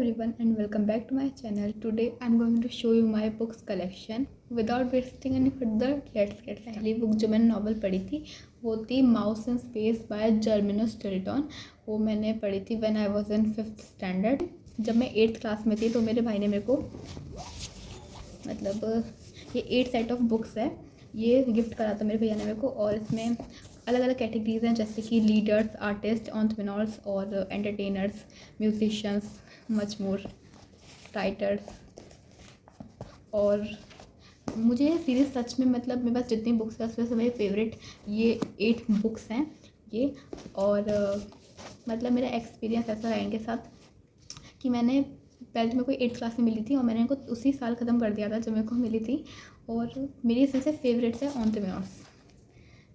everyone and welcome back to my channel. Today I'm going to show you my books collection. Without wasting any further, let's get started. पहली book जो मैंने novel पढ़ी थी वो थी mouse in space by Geronimo Stilton. वो मैंने पढ़ी थी when I was in 5th standard. जब मैं 8th क्लास में थी तो मेरे भाई ने मेरे को ये 8 सेट ऑफ बुक्स है, ये गिफ्ट करा था मेरे भैया ने मेरे को। और इसमें अलग अलग कैटेगरीज हैं जैसे कि लीडर्स, आर्टिस्ट, एंटरप्रेन्योर्स और entertainers, musicians, much more, writers. और मुझे ये सीरीज़ सच में मेरे पास जितनी बुक्स हैं उसमें से मेरे फेवरेट ये 8 बुक्स हैं ये। और मेरा एक्सपीरियंस ऐसा रहा इनके साथ कि मैंने पहले तो मेरे को 8th क्लास में मिली थी और मैंने इनको उसी साल ख़त्म कर दिया था जब मेरे को मिली थी। और मेरी सबसे फेवरेट्स है एंटरप्रेन्योर्स।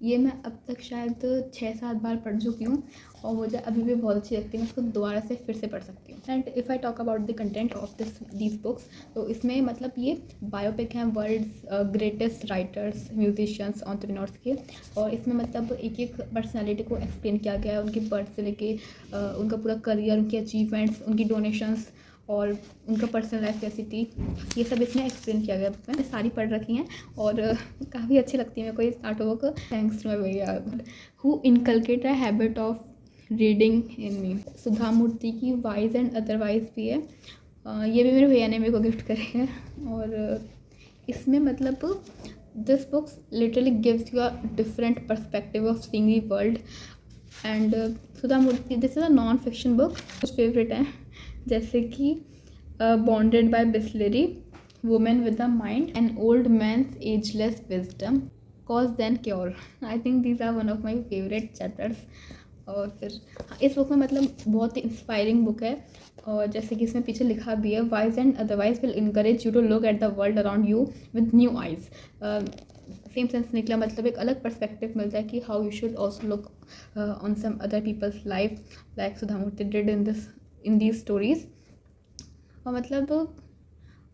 ये मैं अब तक शायद 6-7 बार पढ़ चुकी हूँ और मुझे अभी भी बहुत अच्छी लगती है। मैं इसको दोबारा से फिर से पढ़ सकती हूँ। And if I talk about the content of these books, तो इसमें ये बायोपिक हैं world's greatest writers, musicians, entrepreneurs के। और इसमें एक एक पर्सनैलिटी को एक्सप्लेन किया गया है, उनकी बर्थ से लेके उनका पूरा करियर, उनकी अचीवमेंट्स, उनकी डोनेशंस और उनका पर्सनल लाइफ कैसी थी, ये सब इसमें एक्सप्लेन किया गया। मैंने सारी पढ़ रखी हैं और काफ़ी अच्छी लगती है मेरे को ये art book. Thanks to my भैया who inculcate a habit of reading in me. Sudha Murthy की वाइज एंड अदरवाइज भी है, ये भी मेरे भैया ने मेरे को गिफ्ट करे हैं। और इसमें this books literally gives you a different perspective of seeing the world. And Sudha Murthy this is a non fiction book. कुछ फेवरेट हैं जैसे कि bonded by Bisleri, women with a mind, an old man's ageless wisdom, cause then cure. I think these are one of my favourite chapters. और फिर इस book में बहुत ही inspiring book है। और जैसे कि इसमें पीछे लिखा भी है, wise and otherwise will encourage you to look at the world around you with new eyes. Same sense निकला, एक अलग पर्सपेक्टिव मिलता है कि how you should also look on some other people's life like Sudha Murthy did in these stories. और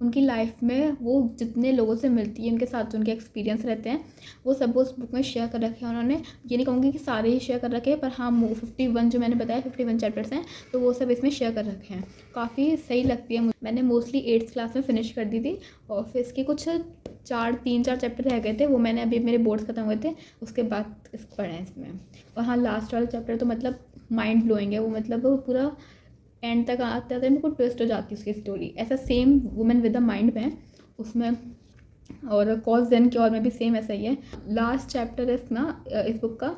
उनकी life में वो जितने लोगों से मिलती है, उनके साथ जो उनके एक्सपीरियंस रहते हैं वो सब उस बुक में शेयर कर रखे हैं उन्होंने। ये नहीं कहूँगी कि सारे ही शेयर कर रखे हैं, पर हाँ 51 जो मैंने बताया 51 चैप्टर्स हैं तो वो सब इसमें शेयर कर रखे हैं। काफ़ी सही लगती है। मैंने मोस्टली 8th क्लास में फिनिश कर दी थी और फिर इसके कुछ 3-4 चैप्टर रह गए थे, वो मैंने अभी मेरे बोर्ड्स ख़त्म हुए थे उसके बाद पढ़े हैं इसमें। और हाँ लास्ट वाला चैप्टर तो माइंड ब्लोइंग है वो पूरा एंड तक आते आते मेरे को ट्विस्ट हो जाती है उसकी स्टोरी। ऐसा same women with a mind में उसमें और कॉज देन क्योर में भी सेम ऐसा ही है। लास्ट चैप्टर है इस बुक का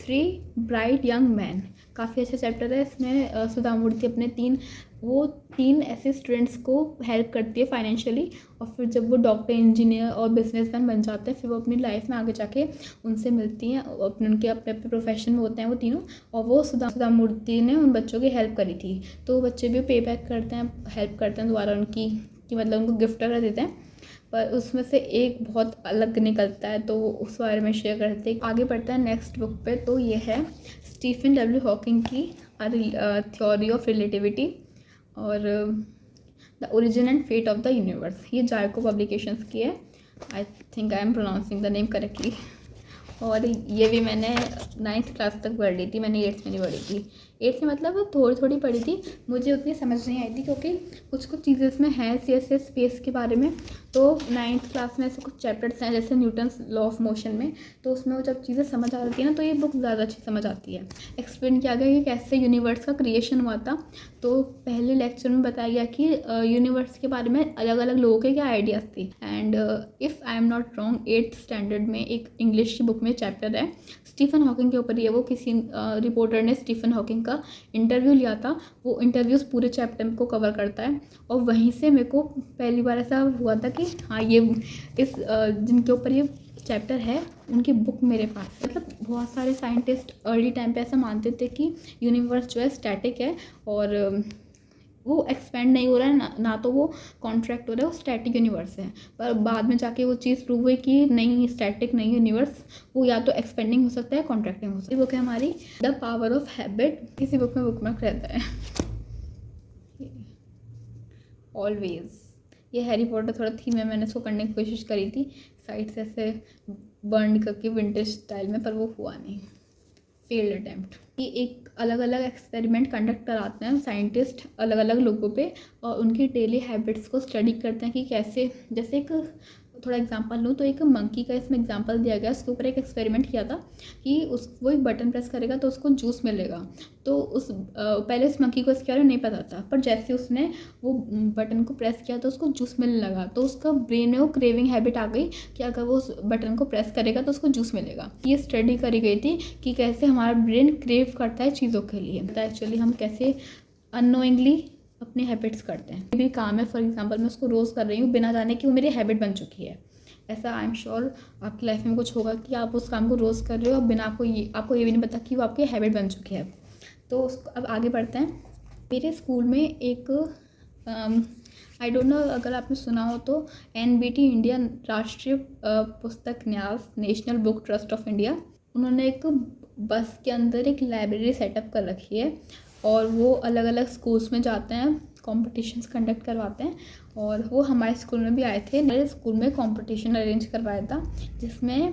3 ब्राइट यंग मैन। काफ़ी अच्छा चैप्टर है। इसमें सुधा मूर्ति अपने 3 ऐसे स्टूडेंट्स को हेल्प करती है फाइनेंशियली। और फिर जब वो डॉक्टर, इंजीनियर और बिजनेसमैन बन जाते हैं फिर वो अपनी लाइफ में आगे जाके उनसे मिलती हैं। उनके अपने अपने प्रोफेशन में होते हैं वो तीनों। और वो सुधा मूर्ति ने उन बच्चों की हेल्प करी थी तो वो बच्चे भी पे बैक करते हैं, हेल्प करते हैं दोबारा उनकी, कि उनको गिफ्ट कर देते हैं। पर उसमें से एक बहुत अलग निकलता है तो वो उस बारे में शेयर करते हैं। आगे बढ़ता है नेक्स्ट बुक पे, तो ये है स्टीफन डब्ल्यू हॉकिंग की थ्योरी ऑफ रिलेटिविटी और the origin and fate of the universe. ये जायको पब्लिकेशंस की है। I think I am pronouncing the name correctly. और ये भी मैंने 9th क्लास तक पढ़ ली थी, मैंने 8th में नहीं पढ़ी थी। 8th में थोड़ी थोड़ी पढ़ी थी, मुझे उतनी समझ नहीं आई थी क्योंकि कुछ चीज़ें इसमें हैं CSS स्पेस के बारे में। तो 9th क्लास में ऐसे कुछ चैप्टर्स हैं जैसे न्यूटन्स लॉ ऑफ मोशन में, तो उसमें वो जब चीज़ें समझ आ जाती है ना तो ये बुक ज़्यादा अच्छी समझ आती है। एक्सप्लेन किया गया कि कैसे यूनिवर्स का क्रिएशन हुआ था। तो पहले लेक्चर में बताया गया कि यूनिवर्स के बारे में अलग अलग लोगों के क्या आइडियाज़ थी। And if I am not wrong 8th standard में एक इंग्लिश की बुक में चैप्टर है स्टीफन हॉकिंग के ऊपर। ये वो किसी रिपोर्टर ने स्टीफन हॉकिंग का इंटरव्यू लिया था, वो इंटरव्यूज़ पूरे चैप्टर को कवर करता है। और वहीं से मेरे को पहली बार ऐसा हुआ था कि हाँ ये जिनके ऊपर ये चैप्टर है उनकी बुक मेरे पास। बहुत सारे साइंटिस्ट अर्ली टाइम पे ऐसा मानते थे कि यूनिवर्स जो है स्टैटिक है और वो एक्सपेंड नहीं हो रहा है ना तो वो कॉन्ट्रैक्ट हो रहा है, वो स्टैटिक यूनिवर्स है। पर बाद में जाके वो चीज़ प्रूव हुई कि नहीं, स्टैटिक नहीं यूनिवर्स, वो या तो एक्सपेंडिंग हो सकता है, कॉन्ट्रैक्टिंग हो सकता है। बुक है हमारी द पावर ऑफ हैबिट। इसी बुक में बुकमार्क रहता है ऑलवेज। ये हैरी पॉटर थोड़ा थीम है, मैंने इसको करने की कोशिश करी थी साइड से ऐसे बर्न करके विंटेज स्टाइल में, पर वो हुआ नहीं। Failed attempt. ये एक अलग अलग एक्सपेरिमेंट कंडक्ट कराते हैं साइंटिस्ट अलग अलग लोगों पे, और उनकी डेली हैबिट्स को स्टडी करते हैं कि कैसे, जैसे एक थोड़ा एग्जांपल लूँ तो एक मंकी का इसमें एग्जांपल दिया गया। उसके ऊपर एक एक्सपेरिमेंट किया था कि वो एक बटन प्रेस करेगा तो उसको जूस मिलेगा। तो पहले उस मंकी को इसके बारे में नहीं पता था, पर जैसे उसने वो बटन को प्रेस किया तो उसको जूस मिलने लगा। तो उसका ब्रेन में वो क्रेविंग हैबिट आ गई कि अगर वो उस बटन को प्रेस करेगा तो उसको जूस मिलेगा। ये स्टडी करी गई थी कि कैसे हमारा ब्रेन क्रेव करता है चीज़ों के लिए, तो एक्चुअली हम कैसे अननोइंगली अपनी हैबिट्स करते हैं। भी काम है, फॉर एग्जांपल मैं उसको रोज़ कर रही हूँ बिना जाने कि वो मेरी हैबिट बन चुकी है। ऐसा आई एम श्योर आपकी लाइफ में कुछ होगा कि आप उस काम को रोज़ कर रहे हो और बिना आपको ये भी नहीं पता कि वो आपकी हैबिट बन चुकी है। तो उसको अब आगे बढ़ते हैं। मेरे स्कूल में एक आई डोंट नो अगर आपने सुना हो तो NBT इंडिया, राष्ट्रीय पुस्तक न्यास, national book trust of India, उन्होंने एक बस के अंदर एक लाइब्रेरी सेटअप कर रखी है और वो अलग अलग स्कूल्स में जाते हैं, कॉम्पिटिशन्स कंडक्ट करवाते हैं। और वो हमारे स्कूल में भी आए थे। मेरे स्कूल में कॉम्पिटिशन अरेंज करवाया था जिसमें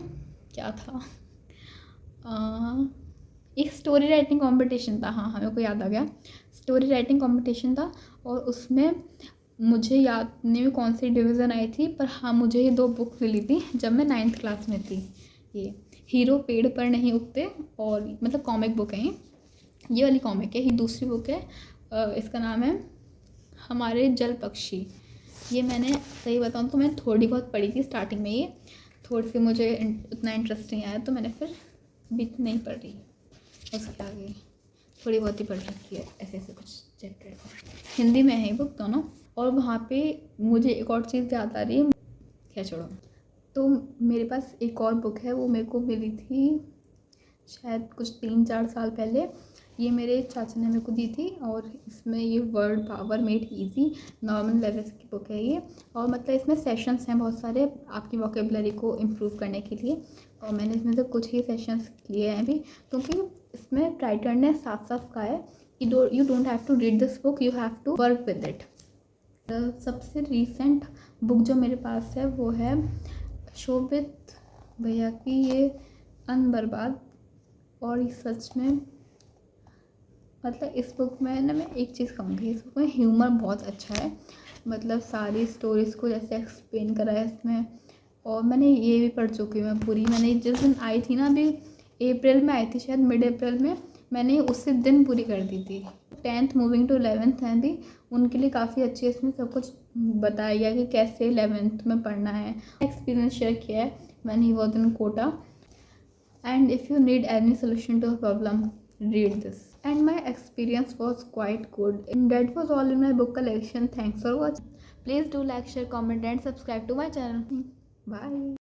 क्या था, एक स्टोरी राइटिंग कंपटीशन था। हाँ मेरे को याद आ गया, स्टोरी राइटिंग कंपटीशन था। और उसमें मुझे याद नहीं कौन सी डिवीज़न आई थी, पर हाँ मुझे ये 2 बुक मिली थी जब मैं 9th क्लास में थी। ये हीरो पेड़ पर नहीं उगते, और मतलब कॉमिक बुक है ये वाली कॉमिक है। ये दूसरी बुक है, इसका नाम है हमारे जल पक्षी। ये मैंने सही बताऊँ तो मैंने थोड़ी बहुत पढ़ी थी स्टार्टिंग में, ये थोड़ी सी मुझे उतना इंटरेस्ट नहीं आया तो मैंने फिर भी नहीं पढ़ी। उसके आगे थोड़ी बहुत ही पढ़ रखी है, ऐसे ऐसे कुछ चैप्टर हिंदी में है बुक दोनों। और वहाँ पे मुझे एक और चीज़ याद आ रही है, क्या छोड़ो। तो मेरे पास एक और बुक है, वो मेरे को मिली थी शायद कुछ 3-4 साल पहले। ये मेरे चाचा ने मेरे को दी थी और इसमें ये word power made easy normal levels की बुक है ये। और मतलब इसमें सेशंस हैं बहुत सारे आपकी वोकेबलरी को इम्प्रूव करने के लिए, और मैंने इसमें से कुछ ही सेशंस लिए हैं अभी, क्योंकि इसमें राइटर ने साफ साफ कहा है कि you don't have to read this book, you have to work with it. सबसे रीसेंट बुक जो मेरे पास है वो है शोभित भैया की ये अनबर्बाद। और ये सच में मतलब इस बुक में ना मैं एक चीज़ कहूँगी, इस बुक में ह्यूमर बहुत अच्छा है। मतलब सारी स्टोरीज़ को जैसे एक्सप्लेन करा है इसमें। और मैंने ये भी पढ़ चुकी हूँ मैं पूरी। मैंने जिस दिन आई थी ना, अभी अप्रैल में आई थी शायद, मिड अप्रैल में, मैंने उसी दिन पूरी कर दी थी। 10th मूविंग टू 11th हैं भी, उनके लिए काफ़ी अच्छी इसमें सब कुछ बताया गया कि कैसे 11th में पढ़ना है। एक्सपीरियंस शेयर किया है when he was in Kota. And if you need any solution to a problem, read this. And my experience was quite good. And that was all in my book collection. Thanks for watching. Please do like, share, comment and subscribe to my channel. Bye.